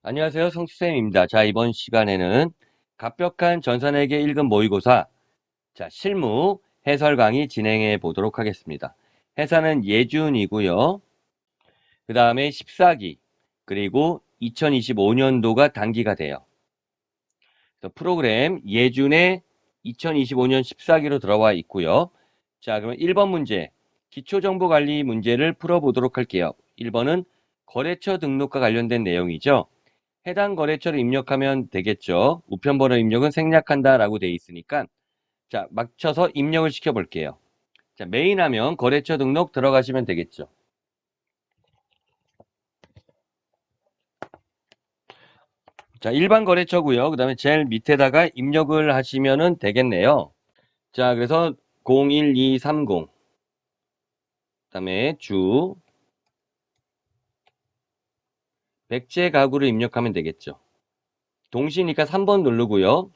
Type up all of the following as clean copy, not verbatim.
안녕하세요. 성수쌤입니다. 자, 이번 시간에는 갑벽한 전산회계 1급 모의고사, 자, 실무 해설 강의 진행해 보도록 하겠습니다. 해사는 예준이고요. 그 다음에 14기, 그리고 2025년도가 단기가 돼요. 그래서 프로그램 예준의 2025년 14기로 들어와 있고요. 자, 그러면 1번 문제, 기초정보관리 문제를 풀어보도록 할게요. 1번은 거래처 등록과 관련된 내용이죠. 해당 거래처를 입력하면 되겠죠. 우편번호 입력은 생략한다라고 돼 있으니까 자, 맞춰서 입력을 시켜볼게요. 자, 메인 화면 거래처 등록 들어가시면 되겠죠. 자, 일반 거래처고요. 그 다음에 제일 밑에다가 입력을 하시면 되겠네요. 자, 그래서 01230, 그 다음에 주, 백제 가구를 입력하면 되겠죠. 동시니까 3번 누르고요.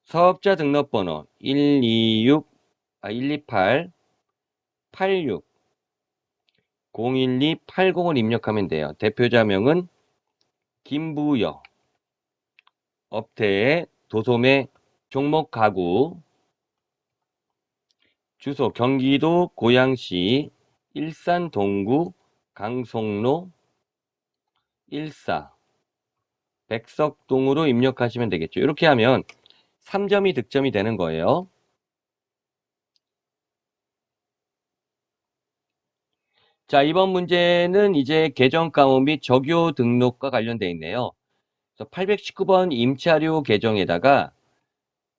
사업자 등록번호 128, 86, 01280을 입력하면 돼요. 대표자명은 김부여, 업태의 도소매, 종목 가구, 주소 경기도 고양시, 일산 동구, 강송로, 일사, 백석동으로 입력하시면 되겠죠. 이렇게 하면 3점이 득점이 되는 거예요. 자, 이번 문제는 이제 계정가호 및 적요 등록과 관련되어 있네요. 그래서 819번 임차료 계정에다가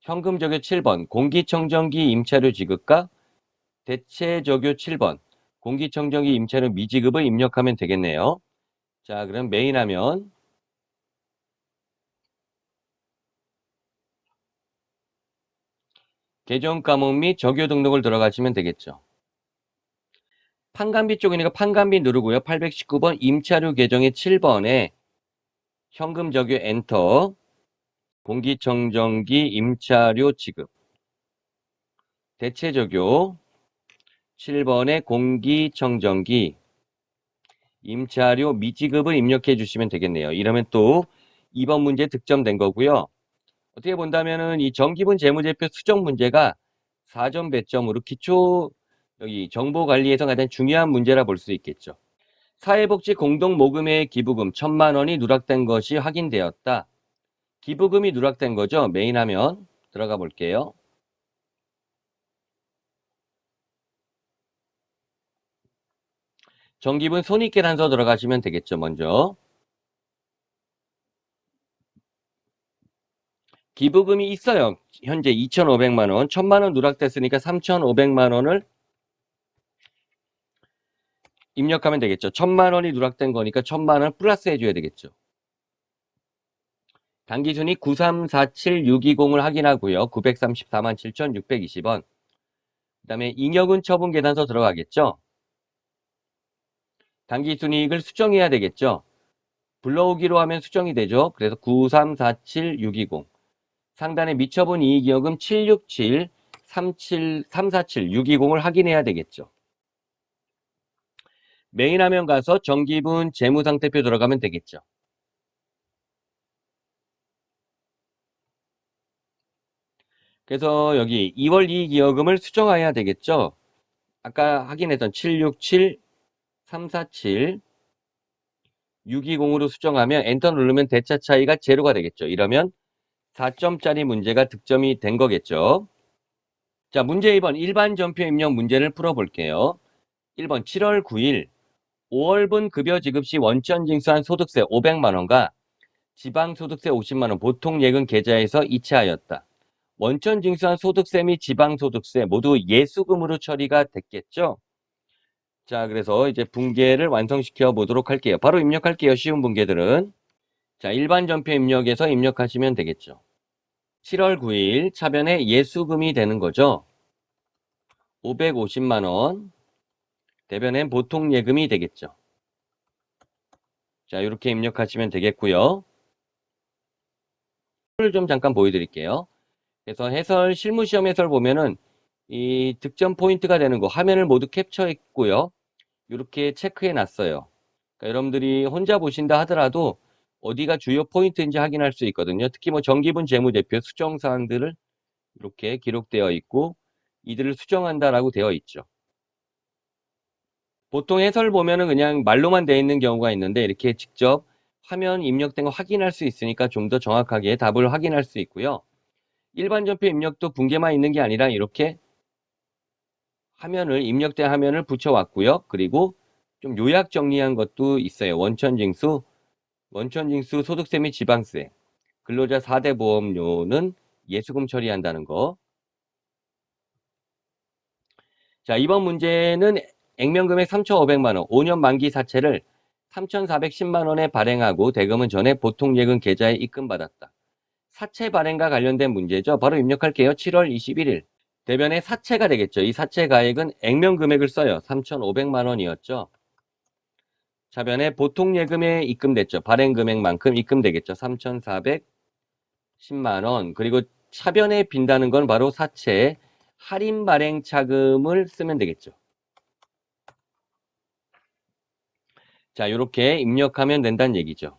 현금 적요 7번, 공기청정기 임차료 지급과 대체 적요 7번, 공기청정기 임차료 미지급을 입력하면 되겠네요. 자, 그럼 메인 화면 계정 과목 및 적요 등록을 들어가시면 되겠죠. 판관비 쪽이니까 판관비 누르고요. 819번 임차료 계정의 7번에 현금 적요 엔터, 공기청정기 임차료 지급, 대체 적요 7번에 공기청정기 임차료 미지급을 입력해 주시면 되겠네요. 이러면 또 2번 문제 득점된 거고요. 어떻게 본다면은 이 정기분 재무제표 수정 문제가 4점 배점으로 기초 여기 정보관리에서 가장 중요한 문제라 볼 수 있겠죠. 사회복지 공동모금회 기부금 1,000만 원이 누락된 것이 확인되었다. 기부금이 누락된 거죠. 메인 화면 들어가 볼게요. 정기분 손익계산서 들어가시면 되겠죠. 먼저 기부금이 있어요. 현재 2,500만 원, 1,000만 원 누락됐으니까 3,500만 원을 입력하면 되겠죠. 1,000만 원이 누락된 거니까 1,000만 원 플러스 해줘야 되겠죠. 단기순위 9347620을 확인하고요. 934만 7,620원. 그 다음에 잉여금 처분 계산서 들어가겠죠. 단기순이익을 수정해야 되겠죠. 불러오기로 하면 수정이 되죠. 그래서 9347620. 상단에 미처분 이익여금 767 347 620을 확인해야 되겠죠. 메인 화면 가서 정기분 재무상태표 들어가면 되겠죠. 그래서 여기 2월 이익여금을 수정해야 되겠죠. 아까 확인했던 767 347 620으로 수정하면 엔터 누르면 대차 차이가 제로가 되겠죠. 이러면 4점짜리 문제가 득점이 된 거겠죠. 자, 문제 2번 일반 전표 입력 문제를 풀어볼게요. 1번 7월 9일 5월분 급여 지급 시 원천 징수한 소득세 500만 원과 지방소득세 50만 원 보통 예금 계좌에서 이체하였다. 원천 징수한 소득세 및 지방소득세 모두 예수금으로 처리가 됐겠죠. 자, 그래서 이제 분계를 완성시켜 보도록 할게요. 바로 입력할게요. 쉬운 분계들은. 자, 일반 전표 입력에서 입력하시면 되겠죠. 7월 9일 차변에 예수금이 되는 거죠. 550만 원. 대변엔 보통 예금이 되겠죠. 자, 이렇게 입력하시면 되겠고요. 를 좀 잠깐 보여드릴게요. 그래서 해설, 실무시험 해설 보면은 이 득점 포인트가 되는 거 화면을 모두 캡처했고요. 이렇게 체크해 놨어요. 그러니까 여러분들이 혼자 보신다 하더라도 어디가 주요 포인트인지 확인할 수 있거든요. 특히 뭐 정기분 재무제표 수정 사항들을 이렇게 기록되어 있고 이들을 수정한다라고 되어 있죠. 보통 해설 보면은 그냥 말로만 되어 있는 경우가 있는데 이렇게 직접 화면 입력된 거 확인할 수 있으니까 좀 더 정확하게 답을 확인할 수 있고요. 일반 전표 입력도 붕괴만 있는 게 아니라 이렇게 입력된 화면을 붙여왔고요. 그리고 좀 요약 정리한 것도 있어요. 원천징수 소득세 및 지방세, 근로자 4대 보험료는 예수금 처리한다는 거. 자, 이번 문제는 액면금액 3,500만 원, 5년 만기 사채를 3,410만 원에 발행하고 대금은 전에 보통예금 계좌에 입금받았다. 사채 발행과 관련된 문제죠. 바로 입력할게요. 7월 21일. 대변에 사채가 되겠죠. 이 사채 가액은 액면금액을 써요. 3,500만 원이었죠. 차변에 보통예금에 입금됐죠. 발행금액만큼 입금되겠죠. 3,410만 원. 그리고 차변에 빈다는 건 바로 사채 할인 발행 차금을 쓰면 되겠죠. 자, 이렇게 입력하면 된다는 얘기죠.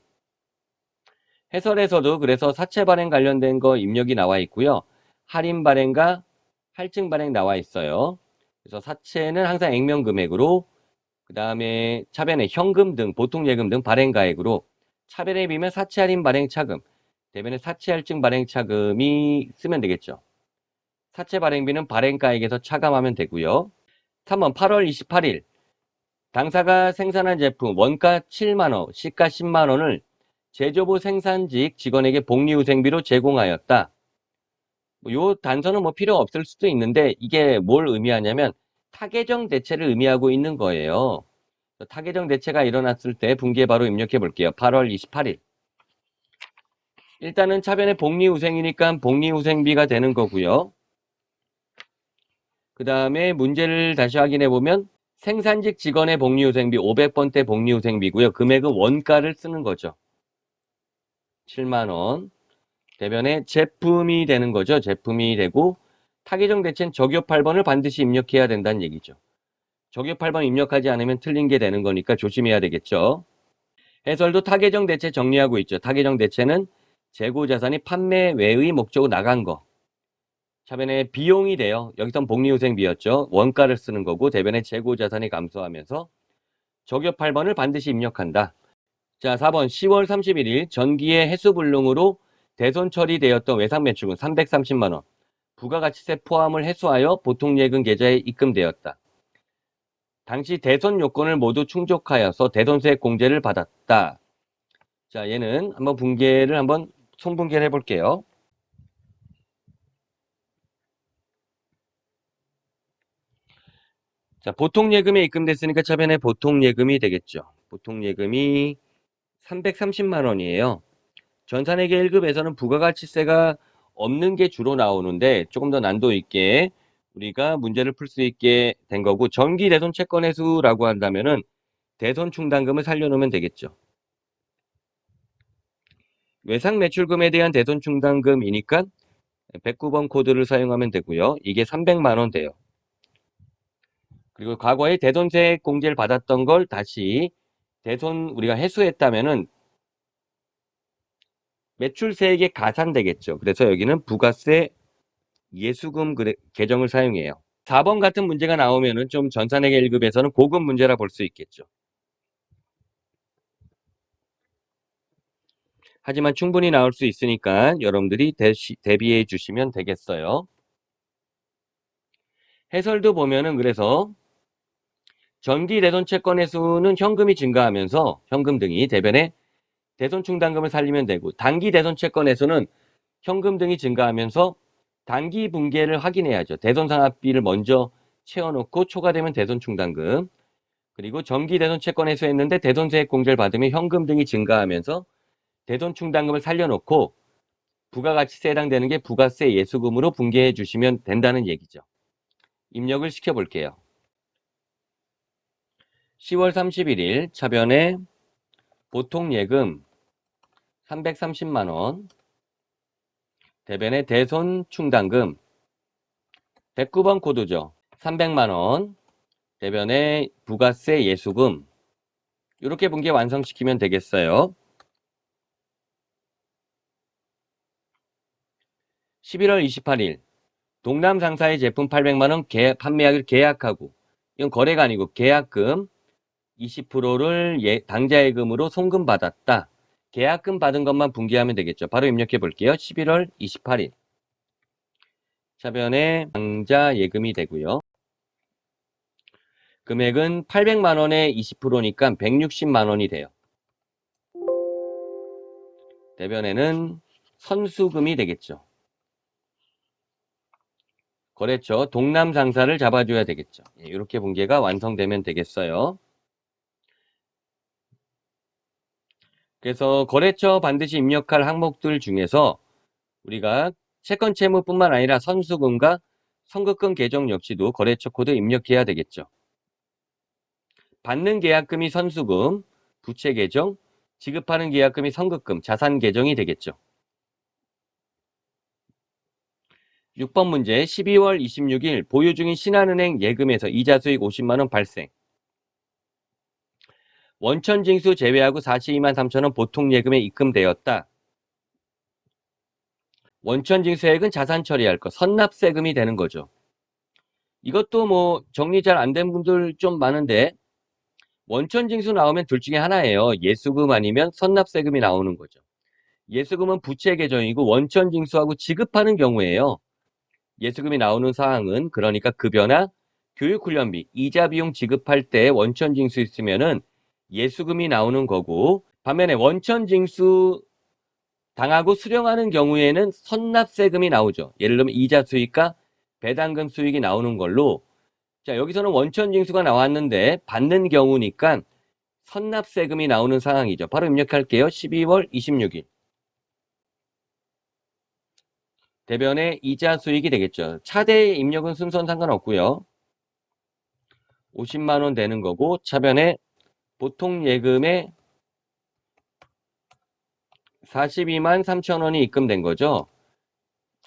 해설에서도 그래서 사채 발행 관련된 거 입력이 나와 있고요. 할인 발행과 할증 발행 나와 있어요. 그래서 사채는 항상 액면 금액으로, 그 다음에 차변에 현금 등 보통 예금 등 발행 가액으로, 차변에 비면 사채 할인 발행 차금, 대변에 사채 할증 발행 차금이 쓰면 되겠죠. 사채 발행비는 발행 가액에서 차감하면 되고요. 3번 8월 28일 당사가 생산한 제품 원가 7만 원, 시가 10만 원을 제조부 생산직 직원에게 복리후생비로 제공하였다. 요 단서는 뭐 필요 없을 수도 있는데 이게 뭘 의미하냐면 타개정 대체를 의미하고 있는 거예요. 타개정 대체가 일어났을 때 분기에 바로 입력해 볼게요. 8월 28일. 일단은 차변에 복리후생이니까 복리후생비가 되는 거고요. 그 다음에 문제를 다시 확인해 보면 생산직 직원의 복리후생비 500번대 복리후생비고요. 금액은 원가를 쓰는 거죠. 7만 원. 대변에 제품이 되는 거죠. 제품이 되고 타개정 대체는 적요 8번을 반드시 입력해야 된다는 얘기죠. 적요 8번 입력하지 않으면 틀린 게 되는 거니까 조심해야 되겠죠. 해설도 타개정 대체 정리하고 있죠. 타개정 대체는 재고 자산이 판매 외의 목적으로 나간 거. 차변에 비용이 돼요. 여기선 복리후생비였죠. 원가를 쓰는 거고 대변에 재고 자산이 감소하면서 적요 8번을 반드시 입력한다. 자, 4번 10월 31일 전기의 해수불능으로 대손 처리되었던 외상매출금 330만 원. 부가가치세 포함을 해소하여 보통예금 계좌에 입금되었다. 당시 대손 요건을 모두 충족하여서 대손세 공제를 받았다. 자, 얘는 한번 손분계를 해볼게요. 자, 보통예금에 입금됐으니까 차변에 보통예금이 되겠죠. 보통예금이 330만 원이에요. 전산회계 1급에서는 부가가치세가 없는 게 주로 나오는데 조금 더 난도 있게 우리가 문제를 풀 수 있게 된 거고 정기 대손 채권 회수라고 한다면은 대손 충당금을 살려놓으면 되겠죠. 외상 매출금에 대한 대손 충당금이니까 109번 코드를 사용하면 되고요. 이게 300만 원 돼요. 그리고 과거에 대손세 공제를 받았던 걸 다시 대손 우리가 회수했다면은 매출세액에 가산되겠죠. 그래서 여기는 부가세 예수금 계정을 사용해요. 4번 같은 문제가 나오면은 좀 전산회계 1급에서는 고급 문제라 볼 수 있겠죠. 하지만 충분히 나올 수 있으니까 여러분들이 대비해 주시면 되겠어요. 해설도 보면은 그래서 전기 대손 채권 회수는 현금이 증가하면서 현금 등이 대변에 대손 충당금을 살리면 되고 단기 대손 채권 회수는 현금 등이 증가하면서 단기 분기를 확인해야죠. 대손 상환비를 먼저 채워놓고 초과되면 대손 충당금, 그리고 정기 대손 채권 회수했는데 대손세액 공제를 받으면 현금 등이 증가하면서 대손 충당금을 살려놓고 부가가치세에 해당되는 게 부가세 예수금으로 분개해 주시면 된다는 얘기죠. 입력을 시켜볼게요. 10월 31일 차변에 보통예금 330만 원, 대변에 대손 충당금 109번 코드죠. 300만 원, 대변에 부가세 예수금 이렇게 분계 완성시키면 되겠어요. 11월 28일 동남 상사의 제품 800만원 판매하기로 계약하고, 이건 거래가 아니고 계약금 20%를 당좌예금으로 송금받았다. 계약금 받은 것만 분기하면 되겠죠. 바로 입력해 볼게요. 11월 28일. 차변에 당좌예금이 되고요. 금액은 800만원에 20%니까 160만원이 돼요. 대변에는 선수금이 되겠죠. 거래처 동남 상사를 잡아줘야 되겠죠. 이렇게 분계가 완성되면 되겠어요. 그래서 거래처 반드시 입력할 항목들 중에서 우리가 채권 채무뿐만 아니라 선수금과 선급금 계정 역시도 거래처 코드 입력해야 되겠죠. 받는 계약금이 선수금, 부채 계정, 지급하는 계약금이 선급금, 자산 계정이 되겠죠. 6번 문제 12월 26일 보유 중인 신한은행 예금에서 이자 수익 50만원 발생. 원천징수 제외하고 42만 3천원 보통 예금에 입금되었다. 원천징수액은 자산 처리할 것, 선납세금이 되는 거죠. 이것도 뭐 정리 잘 안 된 분들 좀 많은데, 원천징수 나오면 둘 중에 하나예요. 예수금 아니면 선납세금이 나오는 거죠. 예수금은 부채 계정이고 원천징수하고 지급하는 경우에요. 예수금이 나오는 사항은 그러니까 급여나 교육훈련비, 이자 비용 지급할 때 원천징수 있으면은 예수금이 나오는 거고, 반면에 원천징수 당하고 수령하는 경우에는 선납세금이 나오죠. 예를 들면 이자 수익과 배당금 수익이 나오는 걸로, 자, 여기서는 원천징수가 나왔는데 받는 경우니까 선납세금이 나오는 상황이죠. 바로 입력할게요. 12월 26일. 대변에 이자 수익이 되겠죠. 차대 입력은 순서는 상관없고요. 50만 원 되는 거고, 차변에 보통 예금에 42만 3천 원이 입금된 거죠.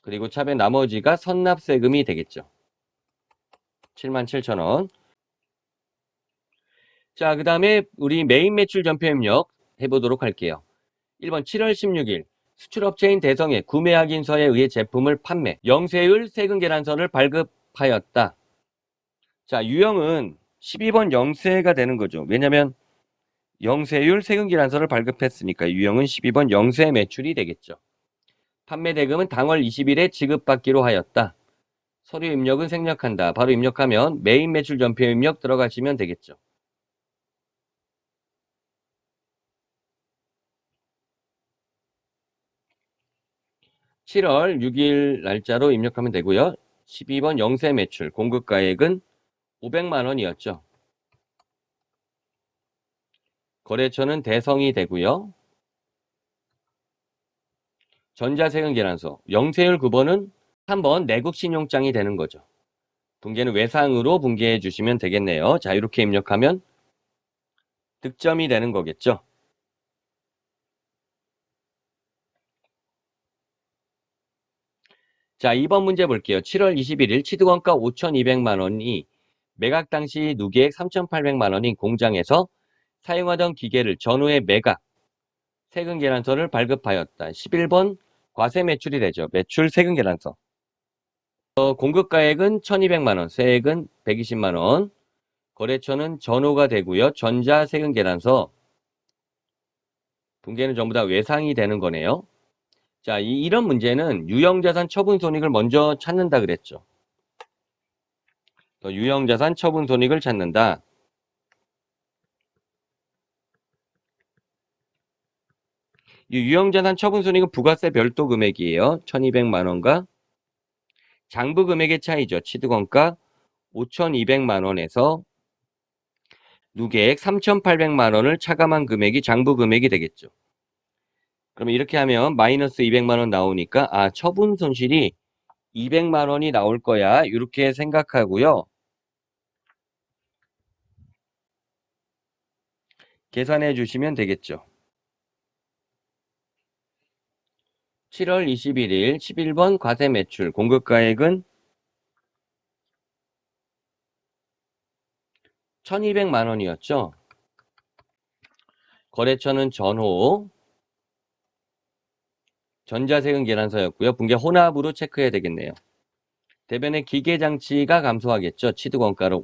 그리고 차변 나머지가 선납세금이 되겠죠. 7만 7천 원. 자, 그 다음에 우리 메인 매출 전표 입력 해보도록 할게요. 1번 7월 16일 수출업체인 대성에 구매 확인서에 의해 제품을 판매, 영세율 세금 계란서를 발급하였다. 자, 유형은 12번 영세가 되는 거죠. 왜냐면 영세율 세금 계란서를 발급했으니까 유형은 12번 영세 매출이 되겠죠. 판매 대금은 당월 20일에 지급받기로 하였다. 서류 입력은 생략한다. 바로 입력하면 메인 매출 전표 입력 들어가시면 되겠죠. 7월 6일 날짜로 입력하면 되고요. 12번 영세 매출 공급가액은 500만 원이었죠. 거래처는 대성이 되고요. 전자세금 계란서 영세율 9번은 3번 내국신용장이 되는 거죠. 분계는 외상으로 분계해 주시면 되겠네요. 자, 이렇게 입력하면 득점이 되는 거겠죠. 자, 2번 문제 볼게요. 7월 21일 취득원가 5,200만 원이 매각 당시 누계액 3,800만 원인 공장에서 사용하던 기계를 전후에 매각, 세금 계란서를 발급하였다. 11번 과세 매출이 되죠. 매출 세금 계란서. 공급가액은 1,200만 원, 세액은 120만 원. 거래처는 전후가 되고요. 전자 세금 계란서. 분계는 전부 다 외상이 되는 거네요. 자, 이런 문제는 유형자산 처분 손익을 먼저 찾는다 그랬죠. 유형자산 처분 손익을 찾는다. 이 유형자산 처분 손익은 부가세 별도 금액이에요. 1,200만 원과 장부 금액의 차이죠. 취득원가 5,200만 원에서 누계액 3,800만 원을 차감한 금액이 장부 금액이 되겠죠. 그러면 이렇게 하면 마이너스 200만 원 나오니까 처분 손실이 200만 원이 나올 거야. 이렇게 생각하고요. 계산해 주시면 되겠죠. 7월 21일 11번 과세 매출 공급가액은 1,200만 원이었죠. 거래처는 전호, 전자세금 계산서였고요. 분계 혼합으로 체크해야 되겠네요. 대변의 기계장치가 감소하겠죠. 취득원가로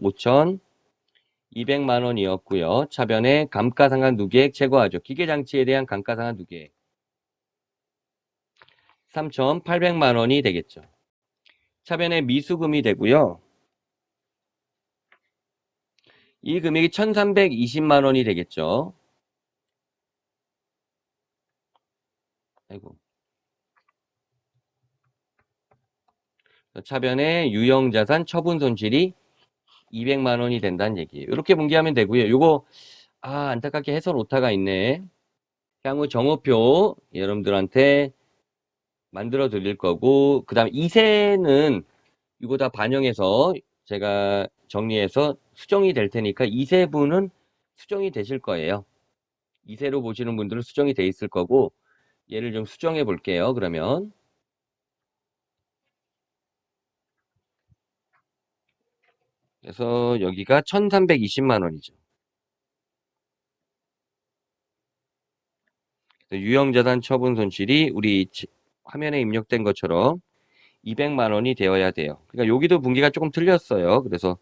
5,200만 원이었고요. 차변의 감가상각 누계액 제거하죠. 기계장치에 대한 감가상각 누계액 3,800만 원이 되겠죠. 차변의 미수금이 되고요. 이 금액이 1,320만 원이 되겠죠. 아이고. 차변의 유형자산 처분 손실이 200만 원이 된다는 얘기예요. 이렇게 분기하면 되고요. 요거 안타깝게 해설 오타가 있네. 향후 정오표 여러분들한테 만들어 드릴 거고, 그 다음에 이세는 이거 다 반영해서 제가 정리해서 수정이 될 테니까 이세분은 수정이 되실 거예요. 이세로 보시는 분들은 수정이 돼 있을 거고, 얘를 좀 수정해 볼게요. 그러면 그래서 여기가 1,320만 원이죠. 유형자산 처분 손실이 우리 화면에 입력된 것처럼 200만 원이 되어야 돼요. 그러니까 여기도 분기가 조금 틀렸어요. 그래서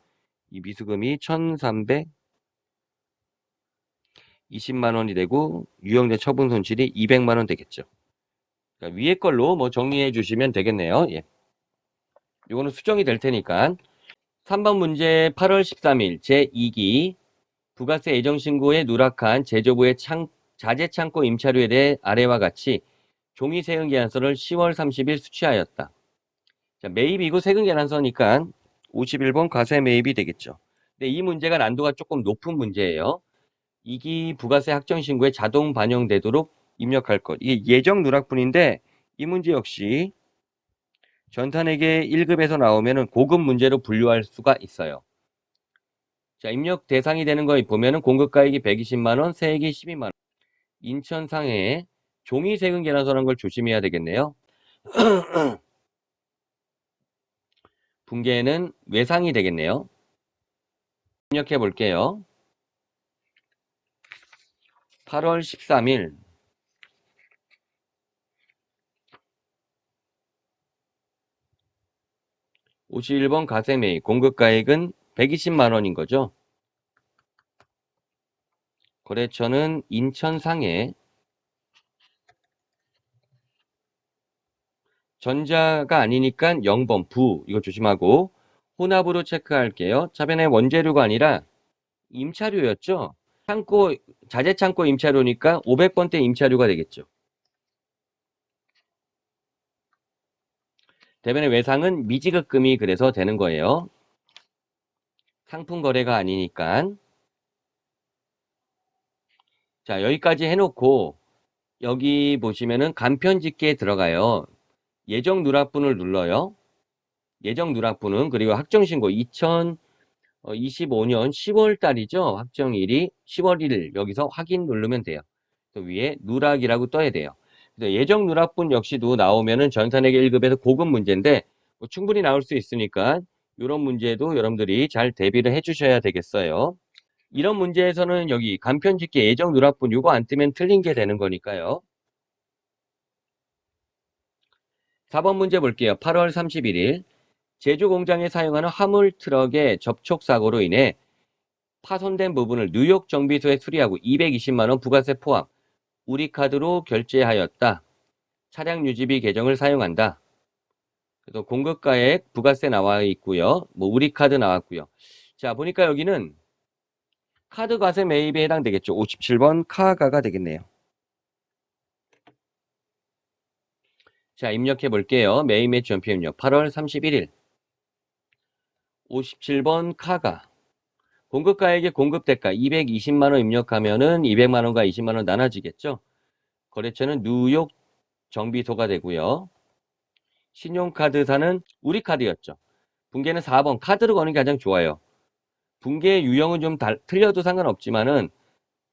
이 미수금이 1,320만 원이 되고 유형자 처분 손실이 200만 원 되겠죠. 그러니까 위에 걸로 뭐 정리해 주시면 되겠네요. 예. 이거는 수정이 될 테니까. 3번 문제 8월 13일 제2기 부가세 예정신고에 누락한 제조부의 자재창고 임차료에 대해 아래와 같이 종이 세금 계산서를 10월 30일 수취하였다. 자, 매입이고 세금 계산서니까 51번 과세 매입이 되겠죠. 근데 이 문제가 난도가 조금 높은 문제예요. 2기 부가세 확정신고에 자동 반영되도록 입력할 것. 이게 예정 누락분인데 이 문제 역시 전산회계 1급에서 나오면 고급 문제로 분류할 수가 있어요. 자, 입력 대상이 되는 거 보면은 공급가액이 120만 원, 세액이 12만 원. 인천 상해에 종이 세금 계산서라는 걸 조심해야 되겠네요. 분계는 외상이 되겠네요. 입력해 볼게요. 8월 13일 51번 가세매입 공급가액은 120만 원인 거죠. 거래처는 인천 상해. 전자가 아니니까 0번 부 이거 조심하고 혼합으로 체크할게요. 차변의 원재료가 아니라 임차료였죠. 자재창고 임차료니까 500번대 임차료가 되겠죠. 대변의 외상은 미지급금이 그래서 되는 거예요. 상품 거래가 아니니까. 자, 여기까지 해놓고 여기 보시면은 간편집계에 들어가요. 예정 누락분을 눌러요. 예정 누락분은 그리고 확정신고 2025년 10월 달이죠. 확정일이 10월 1일 여기서 확인 누르면 돼요. 또 위에 누락이라고 떠야 돼요. 예정 누락분 역시도 나오면은 전산회계 1급에서 고급 문제인데 뭐 충분히 나올 수 있으니까 이런 문제도 여러분들이 잘 대비를 해 주셔야 되겠어요. 이런 문제에서는 여기 간편집계 예정 누락분 이거 안 뜨면 틀린 게 되는 거니까요. 4번 문제 볼게요. 8월 31일 제조 공장에 사용하는 화물 트럭의 접촉 사고로 인해 파손된 부분을 뉴욕 정비소에 수리하고 220만 원 부가세 포함 우리카드로 결제하였다. 차량 유지비 계정을 사용한다. 그래서 공급가액 부가세 나와 있고요. 뭐 우리카드 나왔고요. 자, 보니까 여기는 카드 과세 매입에 해당되겠죠. 57번 카가가 되겠네요. 자, 입력해 볼게요. 매입 및 전표 입력 8월 31일 57번 카가 공급가액의 공급대가 220만 원 입력하면은 200만 원과 20만 원 나눠지겠죠. 거래처는 뉴욕 정비소가 되고요. 신용카드사는 우리카드였죠. 분계는 4번 카드로 거는 게 가장 좋아요. 분계 유형은 좀 틀려도 상관없지만은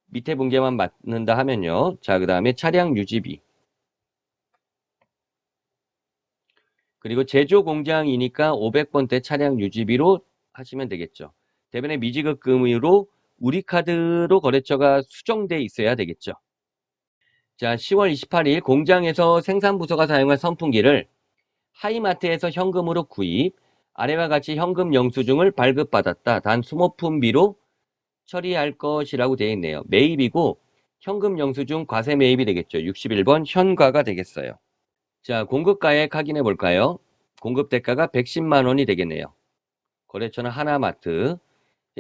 밑에 분계만 맞는다 하면요. 자, 그 다음에 차량 유지비. 그리고 제조 공장이니까 500번대 차량 유지비로 하시면 되겠죠. 대변의 미지급금으로 우리카드로 거래처가 수정돼 있어야 되겠죠. 자, 10월 28일 공장에서 생산부서가 사용한 선풍기를 하이마트에서 현금으로 구입, 아래와 같이 현금 영수증을 발급받았다. 단 소모품비로 처리할 것이라고 되어 있네요. 매입이고 현금 영수증 과세 매입이 되겠죠. 61번 현과가 되겠어요. 자, 공급가액 확인해 볼까요? 공급 대가가 110만 원이 되겠네요. 거래처는 하나마트.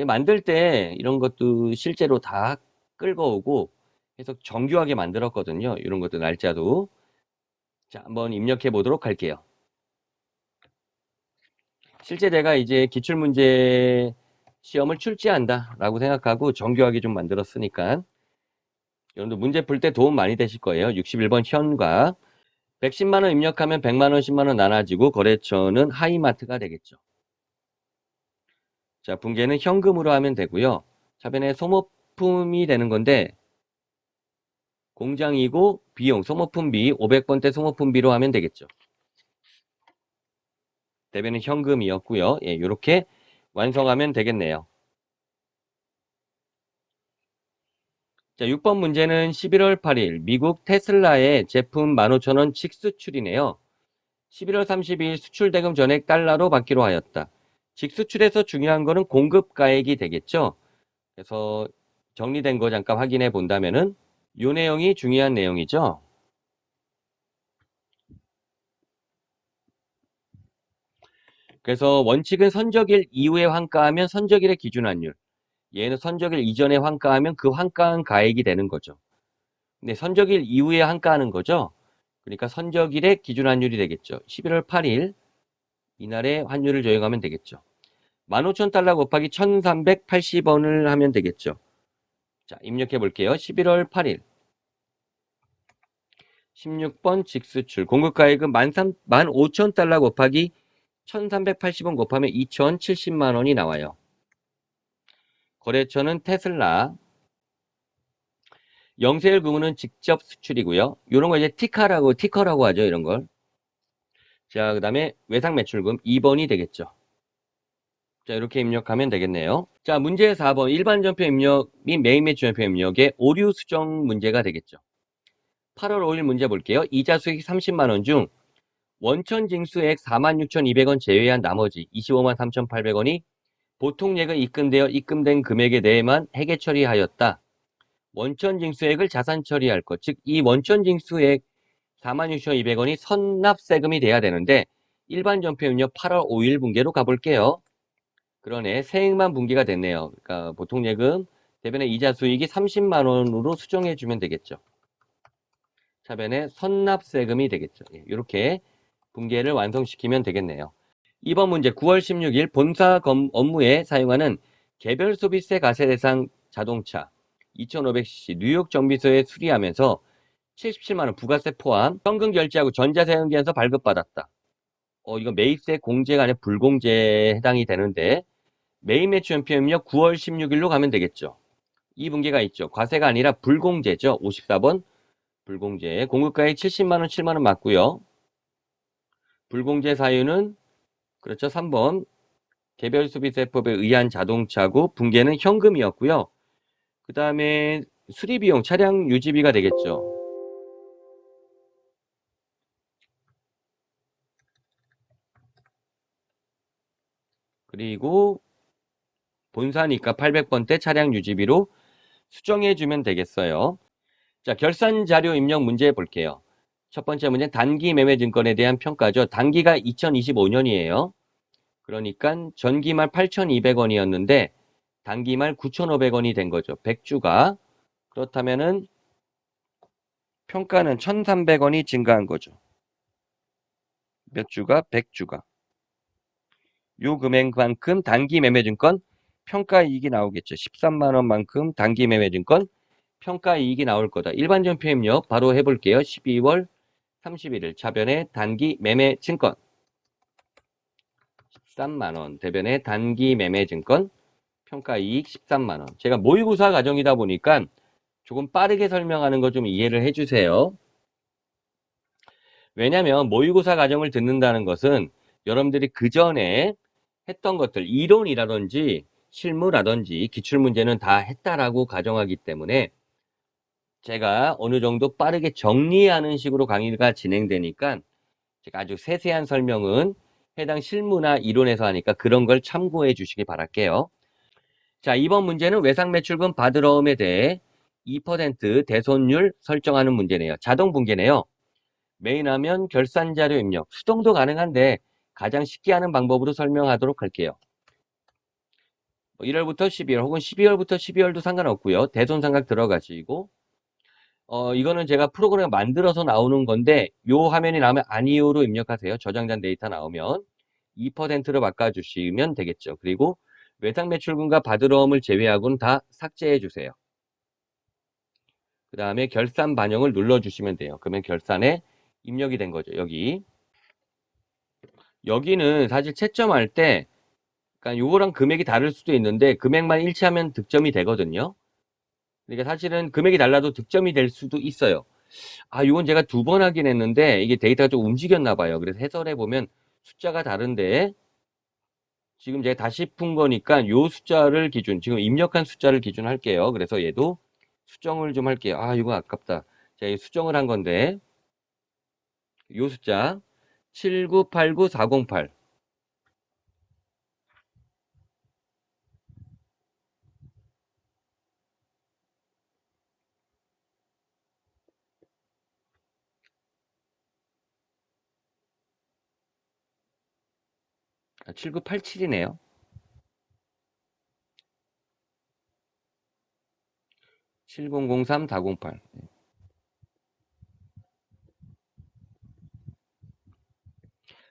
만들 때 이런 것도 실제로 다 끌고 오고 해서 정교하게 만들었거든요. 이런 것도 날짜도. 자, 한번 입력해 보도록 할게요. 실제 내가 이제 기출문제 시험을 출제한다 라고 생각하고 정교하게 좀 만들었으니까 여러분들 문제 풀 때 도움 많이 되실 거예요. 61번 현과 110만 원 입력하면 100만 원, 10만 원 나눠지고 거래처는 하이마트가 되겠죠. 자, 분계는 현금으로 하면 되고요. 차변에 소모품이 되는 건데 공장이고 비용, 소모품비 500번대 소모품비로 하면 되겠죠. 대변은 현금이었고요. 예, 이렇게 완성하면 되겠네요. 자, 6번 문제는 11월 8일 미국 테슬라의 제품 15,000원 직수출이네요. 11월 30일 수출 대금 전액 달러로 받기로 하였다. 직수출에서 중요한 거는 공급가액이 되겠죠. 그래서 정리된 거 잠깐 확인해 본다면은 이 내용이 중요한 내용이죠. 그래서 원칙은 선적일 이후에 환가하면 선적일의 기준환율. 얘는 선적일 이전에 환가하면 그 환가한 가액이 되는 거죠. 근데 선적일 이후에 환가하는 거죠. 그러니까 선적일의 기준환율이 되겠죠. 11월 8일 이날의 환율을 적용하면 되겠죠. 15,000달러 곱하기 1,380원을 하면 되겠죠. 자, 입력해 볼게요. 11월 8일 16번 직수출 공급가액은 15,000달러 곱하기 1,380원 곱하면 2,070만 원이 나와요. 거래처는 테슬라. 영세일 구문은 직접 수출이고요. 이런 거 이제 티커라고 하죠. 이런 걸. 자, 그 다음에 외상 매출금 2번이 되겠죠. 자, 이렇게 입력하면 되겠네요. 자, 문제 4번 일반 전표 입력 및 매입 매출 전표 입력의 오류 수정 문제가 되겠죠. 8월 5일 문제 볼게요. 이자 수익 30만 원 중 원천 징수액 46,200원 제외한 나머지 25만 3,800원이 보통 예금 입금된 금액에 대해만 회계 처리하였다. 원천 징수액을 자산 처리할 것, 즉 이 원천 징수액 46,200원이 선납세금이 돼야 되는데 일반 전표 입력 8월 5일 분기로 가볼게요. 그러네. 세액만 분기가 됐네요. 그러니까 보통 예금 대변의 이자 수익이 30만 원으로 수정해 주면 되겠죠. 차변에 선납세금이 되겠죠. 이렇게 분계를 완성시키면 되겠네요. 이번 문제 9월 16일 본사 업무에 사용하는 개별 소비세 과세 대상 자동차 2,500cc 뉴욕 정비소에 수리하면서 77만 원 부가세 포함 현금 결제하고 전자세금기에서 발급받았다. 이거 매입세 공제가 아니라 불공제에 해당이 되는데 매입 매출 연표 입력 9월 16일로 가면 되겠죠. 이 분계가 있죠. 과세가 아니라 불공제죠. 54번 불공제. 공급가액 70만 원, 7만 원 맞고요. 불공제 사유는 그렇죠. 3번 개별소비세법에 의한 자동차고 분계는 현금이었고요. 그 다음에 수리비용, 차량 유지비가 되겠죠. 그리고 본사니까 800번대 차량 유지비로 수정해주면 되겠어요. 자, 결산 자료 입력 문제 볼게요. 첫 번째 문제 단기 매매 증권에 대한 평가죠. 단기가 2025년이에요. 그러니까 전기말 8,200원이었는데 단기말 9,500원이 된 거죠. 100주가. 그렇다면은 평가는 1,300원이 증가한 거죠. 몇 주가? 100주가. 요 금액만큼 단기 매매증권 평가이익이 나오겠죠. 13만 원만큼 단기 매매증권 평가이익이 나올 거다. 일반 전표 입력 바로 해볼게요. 12월 31일 차변의 단기 매매증권 13만 원 대변의 단기 매매증권 평가이익 13만 원. 제가 모의고사 과정이다 보니까 조금 빠르게 설명하는 거 좀 이해를 해주세요. 왜냐면 모의고사 과정을 듣는다는 것은 여러분들이 그 전에 했던 것들, 이론이라든지 실무라든지 기출문제는 다 했다라고 가정하기 때문에 제가 어느 정도 빠르게 정리하는 식으로 강의가 진행되니까 제가 아주 세세한 설명은 해당 실무나 이론에서 하니까 그런 걸 참고해 주시기 바랄게요. 자, 이번 문제는 외상매출금 받으러움에 대해 2% 대손율 설정하는 문제네요. 자동 붕괴네요. 메인화면 결산자료 입력, 수동도 가능한데 가장 쉽게 하는 방법으로 설명하도록 할게요. 1월부터 12월 혹은 12월부터 12월도 상관없고요. 대손상각 들어가시고 이거는 제가 프로그램 만들어서 나오는 건데 요 화면이 나오면 아니요로 입력하세요. 저장된 데이터 나오면 2%로 바꿔주시면 되겠죠. 그리고 외상매출금과 받으러움을 제외하고는 다 삭제해 주세요. 그 다음에 결산 반영을 눌러주시면 돼요. 그러면 결산에 입력이 된 거죠. 여기는 사실 채점할 때 그러니까 요거랑 금액이 다를 수도 있는데 금액만 일치하면 득점이 되거든요. 그러니까 사실은 금액이 달라도 득점이 될 수도 있어요. 아, 이건 제가 2번 하긴 했는데 이게 데이터가 좀 움직였나 봐요. 그래서 해설해 보면 숫자가 다른데 지금 제가 다시 푼 거니까 요 숫자를 기준, 지금 입력한 숫자를 기준 할게요. 그래서 얘도 수정을 좀 할게요. 아, 이거 아깝다. 제가 수정을 한 건데 요 숫자 7989408 7987이네요. 7003408.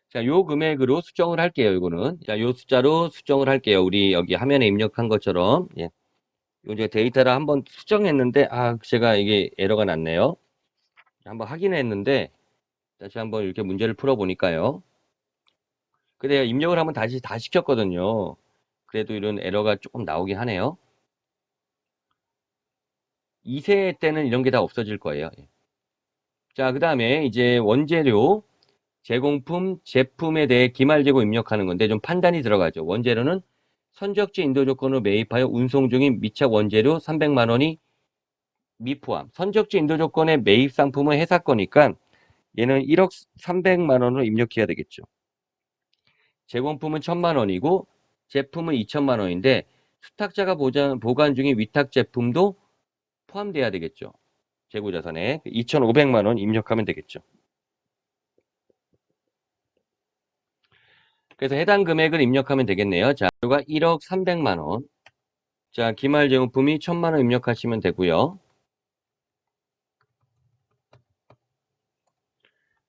자, 요 금액으로 수정을 할게요, 이거는. 자, 요 숫자로 수정을 할게요. 우리 여기 화면에 입력한 것처럼. 예. 요 제가 데이터를 한번 수정했는데, 아, 제가 이게 에러가 났네요. 한번 확인했는데, 다시 한번 이렇게 문제를 풀어보니까요. 근데 입력을 한번 다시 다 시켰거든요. 그래도 이런 에러가 조금 나오긴 하네요. 2세 때는 이런 게 다 없어질 거예요. 예. 자, 그 다음에 이제 원재료, 제공품, 제품에 대해 기말재고 입력하는 건데 좀 판단이 들어가죠. 원재료는 선적지 인도 조건으로 매입하여 운송 중인 미착 원재료 300만 원이 미포함. 선적지 인도 조건의 매입 상품은 회사 거니까 얘는 1억 300만 원으로 입력해야 되겠죠. 제공품은 1000만 원이고 제품은 2000만 원인데 수탁자가 보관 중인 위탁 제품도 포함돼야 되겠죠. 재고자산에 2,500만 원 입력하면 되겠죠. 그래서 해당 금액을 입력하면 되겠네요. 자, 이가 1억 300만 원. 자, 기말 제공품이 1000만 원 입력하시면 되고요.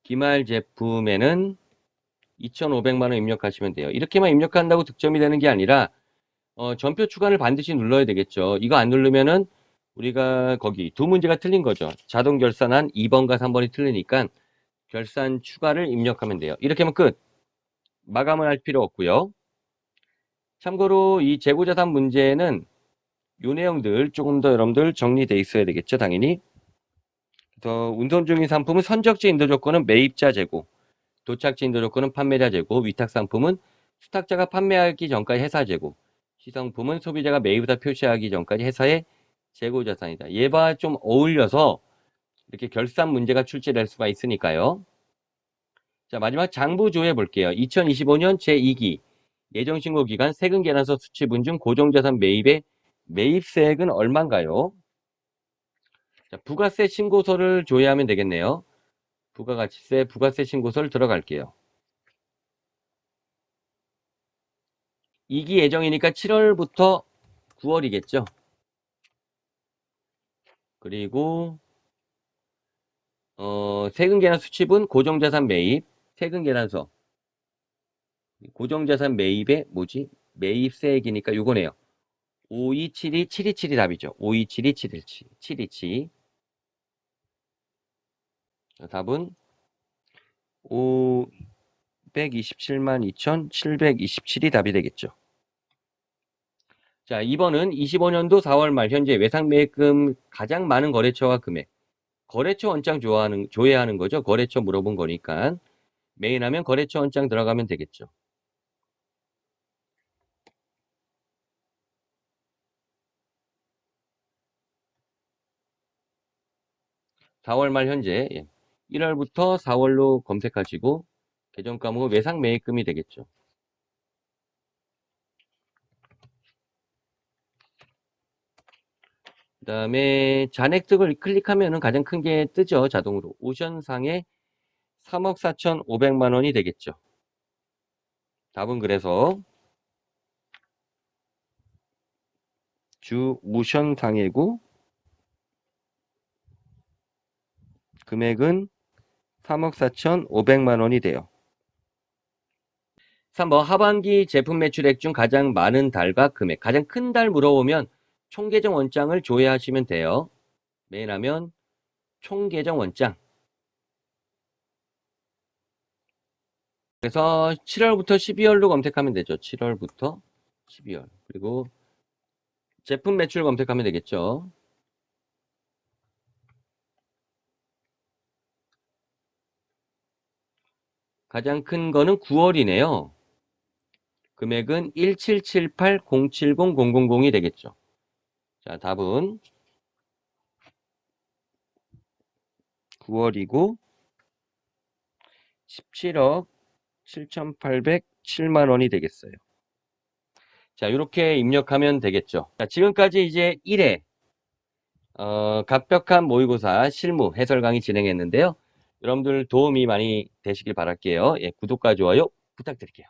기말 제품에는 2,500만 원 입력하시면 돼요. 이렇게만 입력한다고 득점이 되는 게 아니라 전표 추가를 반드시 눌러야 되겠죠. 이거 안 누르면은 우리가 거기 두 문제가 틀린 거죠. 자동 결산한 2번과 3번이 틀리니까 결산 추가를 입력하면 돼요. 이렇게 하면 끝. 마감을 할 필요 없고요. 참고로 이 재고자산 문제는 요 내용들 조금 더 여러분들 정리돼 있어야 되겠죠, 당연히. 그래서 운송 중인 상품은 선적지 인도 조건은 매입자 재고, 도착지 인도 조건은 판매자 재고, 위탁 상품은 수탁자가 판매하기 전까지 회사 재고, 시성품은 소비자가 매입자 표시하기 전까지 회사의 재고 자산이다. 얘와 좀 어울려서 이렇게 결산 문제가 출제될 수가 있으니까요. 자, 마지막 장부 조회 볼게요. 2025년 제2기 예정신고 기간 세금 계산서 수취분 중 고정자산 매입의 매입세액은 얼마인가요? 자, 부가세 신고서를 조회하면 되겠네요. 부가가치세, 부가세 신고서를 들어갈게요. 2기 예정이니까 7월부터 9월이겠죠. 그리고 세금 계산 수취분, 고정자산 매입, 세금 계산서, 고정자산 매입의 뭐지? 매입세액이니까 요거네요. 5272, 727이 답이죠. 5272, 727, 727. 답은 527만 2,727이 답이 되겠죠. 자, 2번은 25년도 4월 말 현재 외상매입금 가장 많은 거래처와 금액. 거래처 원장 조회하는 거죠. 거래처 물어본 거니까. 메인하면 거래처 원장 들어가면 되겠죠. 4월 말 현재 1월부터 4월로 검색하시고 계정 과목은 외상 매입금이 되겠죠. 그 다음에 잔액득을 클릭하면은 가장 큰 게 뜨죠. 자동으로. 오션상의 3억 4,500만 원이 되겠죠. 답은 그래서 주 오션상이고 금액은 3억 4,500만 원이 돼요. 3번 하반기 제품 매출액 중 가장 많은 달과 금액. 가장 큰 달 물어보면 총계정 원장을 조회하시면 돼요. 맨 하면 총계정 원장. 그래서 7월부터 12월로 검색하면 되죠. 7월부터 12월. 그리고 제품 매출 검색하면 되겠죠. 가장 큰 거는 9월이네요. 금액은 177807000이 되겠죠. 자, 답은 9월이고 17억 7,807만 원이 되겠어요. 자, 이렇게 입력하면 되겠죠. 자, 지금까지 이제 1회 갑벽한 모의고사 실무 해설 강의 진행했는데요. 여러분들 도움이 많이 되시길 바랄게요. 예, 구독과 좋아요 부탁드릴게요.